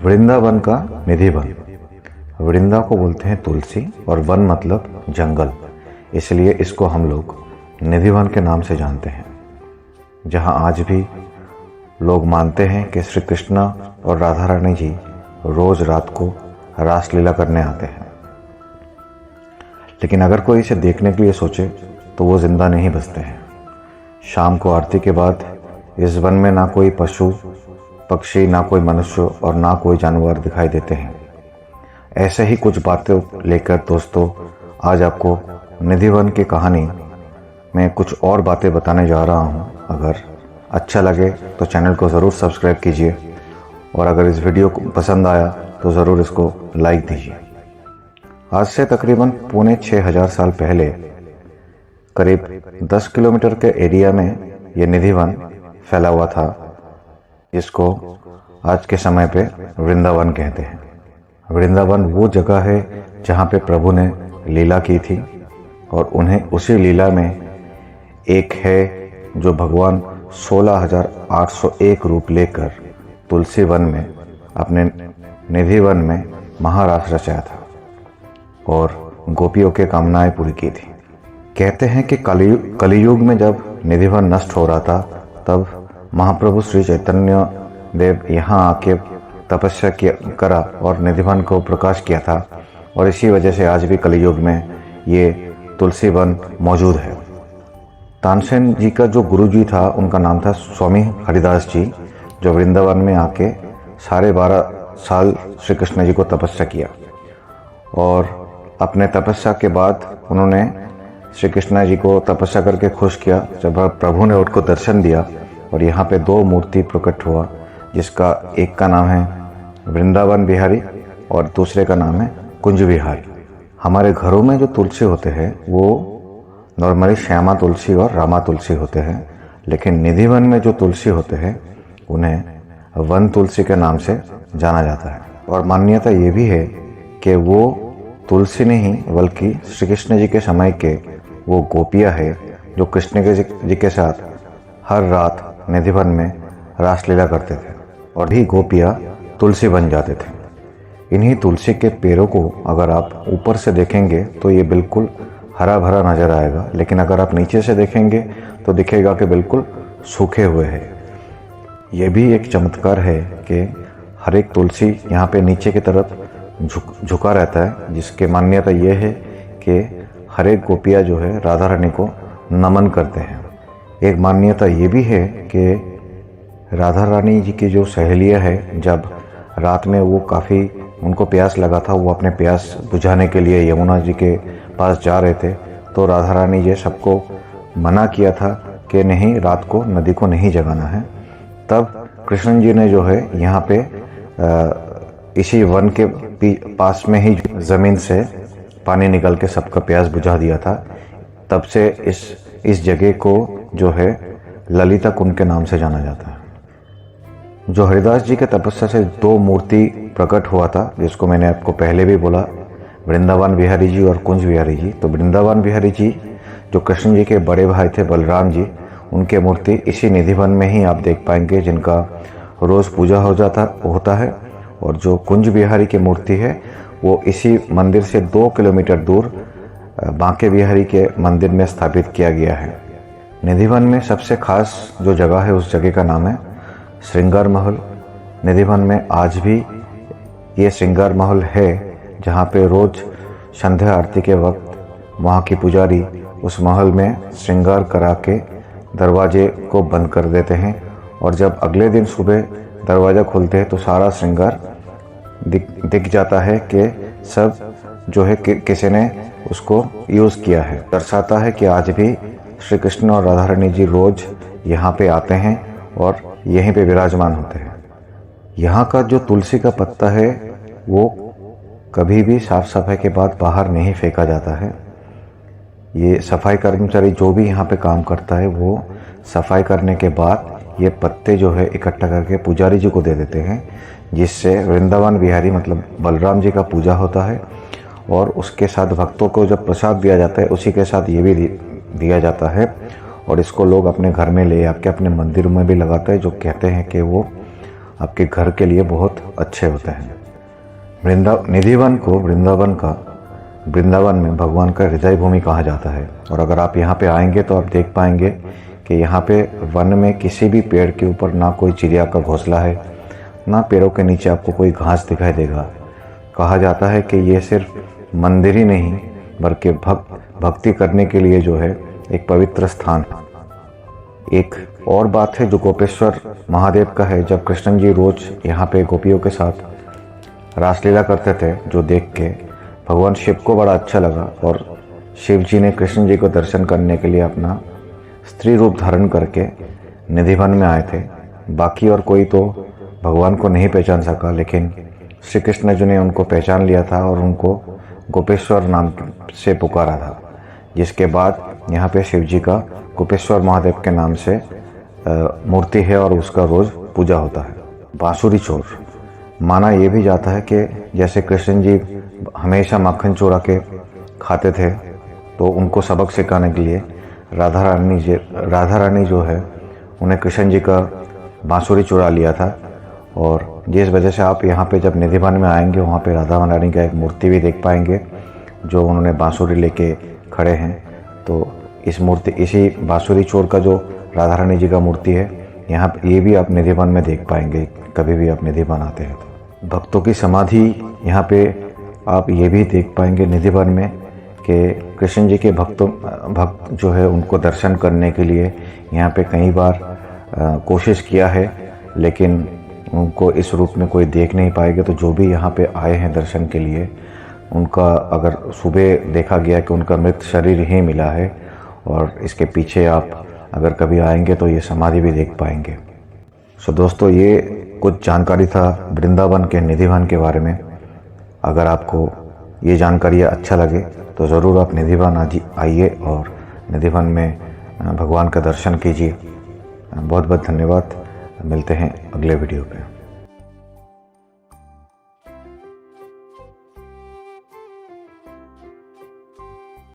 वृंदावन का निधि वन। वृंदा को बोलते हैं तुलसी और वन मतलब जंगल, इसलिए इसको हम लोग निधि वन के नाम से जानते हैं। जहाँ आज भी लोग मानते हैं कि श्री कृष्ण और राधा रानी जी रोज रात को रासलीला करने आते हैं। लेकिन अगर कोई इसे देखने के लिए सोचे तो वो जिंदा नहीं बचते हैं। शाम को आरती के बाद इस वन में ना कोई पशु पक्षी, ना कोई मनुष्य और ना कोई जानवर दिखाई देते हैं। ऐसे ही कुछ बातें लेकर दोस्तों आज आपको निधि वन की कहानी में कुछ और बातें बताने जा रहा हूँ। अगर अच्छा लगे तो चैनल को ज़रूर सब्सक्राइब कीजिए और अगर इस वीडियो को पसंद आया तो ज़रूर इसको लाइक दीजिए। आज से तकरीबन 6500 साल पहले करीब 10 किलोमीटर के एरिया में ये निधि वन फैला हुआ था, जिसको आज के समय पे वृंदावन कहते हैं। वृंदावन वो जगह है जहाँ पे प्रभु ने लीला की थी और उन्हें उसी लीला में एक है जो भगवान 16,801 रूप लेकर तुलसी वन में अपने निधि वन में महारास रचाया था और गोपियों के कामनाएं पूरी की थी। कहते हैं कि कलियुग में जब निधि वन नष्ट हो रहा था तब महाप्रभु श्री चैतन्य देव यहाँ आके तपस्या करा और निधि वन को प्रकाश किया था और इसी वजह से आज भी कलियुग में ये तुलसी वन मौजूद है। तानसेन जी का जो गुरुजी था उनका नाम था स्वामी हरिदास जी, जो वृंदावन में आके 12.5 साल श्री कृष्ण जी को तपस्या किया और अपने तपस्या के बाद उन्होंने श्री कृष्ण जी को तपस्या करके खुश किया। जब प्रभु ने उनको दर्शन दिया और यहाँ पे 2 मूर्ति प्रकट हुआ, जिसका एक का नाम है वृंदावन बिहारी और दूसरे का नाम है कुंज बिहारी। हमारे घरों में जो तुलसी होते हैं वो नॉर्मली श्यामा तुलसी और रामा तुलसी होते हैं, लेकिन निधि वन में जो तुलसी होते हैं उन्हें वन तुलसी के नाम से जाना जाता है। और मान्यता ये भी है कि वो तुलसी नहीं बल्कि श्री कृष्ण जी के समय के वो गोपियाँ है जो कृष्ण जी के साथ हर रात निधि वन में रासलीला करते थे और भी गोपियाँ तुलसी बन जाते थे। इन्हीं तुलसी के पेड़ों को अगर आप ऊपर से देखेंगे तो ये बिल्कुल हरा भरा नज़र आएगा, लेकिन अगर आप नीचे से देखेंगे तो दिखेगा कि बिल्कुल सूखे हुए हैं। ये भी एक चमत्कार है कि हर एक तुलसी यहाँ पे नीचे की तरफ झुका रहता है, जिसके मान्यता ये है कि हर एक गोपियाँ जो है राधा रानी को नमन करते हैं। एक मान्यता ये भी है कि राधा रानी जी की जो सहेलियाँ है, जब रात में वो काफ़ी उनको प्यास लगा था, वो अपने प्यास बुझाने के लिए यमुना जी के पास जा रहे थे, तो राधा रानी जी सबको मना किया था कि नहीं, रात को नदी को नहीं जगाना है। तब कृष्ण जी ने जो है यहाँ पे इसी वन के पास में ही ज़मीन से पानी निकल के सबका प्यास बुझा दिया था। तब से इस जगह को जो है ललिता कुंड के नाम से जाना जाता है। जो हरिदास जी के तपस्या से 2 मूर्ति प्रकट हुआ था, जिसको मैंने आपको पहले भी बोला, वृंदावन बिहारी जी और कुंज बिहारी जी। तो वृंदावन बिहारी जी जो कृष्ण जी के बड़े भाई थे बलराम जी, उनके मूर्ति इसी निधि वन में ही आप देख पाएंगे, जिनका रोज़ पूजा होता है। और जो कुंज बिहारी की मूर्ति है वो इसी मंदिर से 2 किलोमीटर दूर बांके बिहारी के मंदिर में स्थापित किया गया है। निधि वन में सबसे खास जो जगह है उस जगह का नाम है श्रृंगार महल। निधि वन में आज भी ये श्रृंगार महल है, जहाँ पे रोज़ संध्या आरती के वक्त वहाँ की पुजारी उस महल में श्रृंगार करा के दरवाजे को बंद कर देते हैं और जब अगले दिन सुबह दरवाज़ा खोलते हैं तो सारा श्रृंगार दिख जाता है कि सब जो है किसी ने उसको यूज़ किया है। दर्शाता है कि आज भी श्री कृष्ण और राधा रानी जी रोज़ यहाँ पे आते हैं और यहीं पे विराजमान होते हैं। यहाँ का जो तुलसी का पत्ता है वो कभी भी साफ सफाई के बाद बाहर नहीं फेंका जाता है। ये सफाई कर्मचारी जो भी यहाँ पे काम करता है वो सफाई करने के बाद ये पत्ते जो है इकट्ठा करके पुजारी जी को दे देते हैं, जिससे वृंदावन बिहारी मतलब बलराम जी का पूजा होता है। और उसके साथ भक्तों को जब प्रसाद दिया जाता है उसी के साथ ये भी दिया जाता है और इसको लोग अपने घर में ले आके अपने मंदिर में भी लगाते हैं, जो कहते हैं कि वो आपके घर के लिए बहुत अच्छे होते हैं। निधिवन को वृंदावन में भगवान का हृदय भूमि कहा जाता है। और अगर आप यहाँ पे आएंगे तो आप देख पाएंगे कि यहाँ पे वन में किसी भी पेड़ के ऊपर ना कोई चिड़िया का घोंसला है, ना पेड़ों के नीचे आपको कोई घास दिखाई देगा। कहा जाता है कि ये सिर्फ मंदिर ही नहीं बल्कि भक्ति करने के लिए जो है एक पवित्र स्थान है। एक और बात है जो गोपेश्वर महादेव का है, जब कृष्ण जी रोज यहाँ पे गोपियों के साथ रासलीला करते थे, जो देख के भगवान शिव को बड़ा अच्छा लगा और शिव जी ने कृष्ण जी को दर्शन करने के लिए अपना स्त्री रूप धारण करके निधिवन में आए थे। बाकी और कोई तो भगवान को नहीं पहचान सका, लेकिन श्री कृष्ण जी ने उनको पहचान लिया था और उनको गोपेश्वर नाम से पुकारा था, जिसके बाद यहाँ पे शिव जी का गोपेश्वर महादेव के नाम से मूर्ति है और उसका रोज़ पूजा होता है। बांसुरी चोर माना ये भी जाता है कि जैसे कृष्ण जी हमेशा माखन चोरा के खाते थे, तो उनको सबक सिखाने के लिए राधा रानी जो है उन्हें कृष्ण जी का बांसुरी चुरा लिया था। और जिस वजह से आप यहाँ पे जब निधिवन में आएंगे वहाँ पे राधा रानी का एक मूर्ति भी देख पाएंगे जो उन्होंने बांसुरी लेके खड़े हैं। तो इसी बांसुरी चोर का जो राधा रानी जी का मूर्ति है यहाँ ये भी आप निधिवन में देख पाएंगे कभी भी आप निधिवन आते हैं तो। भक्तों की समाधि यहाँ पे आप ये भी देख पाएंगे निधिवन में कि कृष्ण जी के भक्त जो है उनको दर्शन करने के लिए यहाँ पे कई बार कोशिश किया है, लेकिन उनको इस रूप में कोई देख नहीं पाएगा। तो जो भी यहाँ पे आए हैं दर्शन के लिए, उनका अगर सुबह देखा गया कि उनका मृत शरीर ही मिला है, और इसके पीछे आप अगर कभी आएंगे तो ये समाधि भी देख पाएंगे। सो दोस्तों, ये कुछ जानकारी था वृंदावन के निधिवन के बारे में। अगर आपको ये जानकारी अच्छा लगे तो ज़रूर आप निधिवन आइए और निधिवन में भगवान का दर्शन कीजिए। बहुत बहुत धन्यवाद। मिलते हैं अगले वीडियो पे।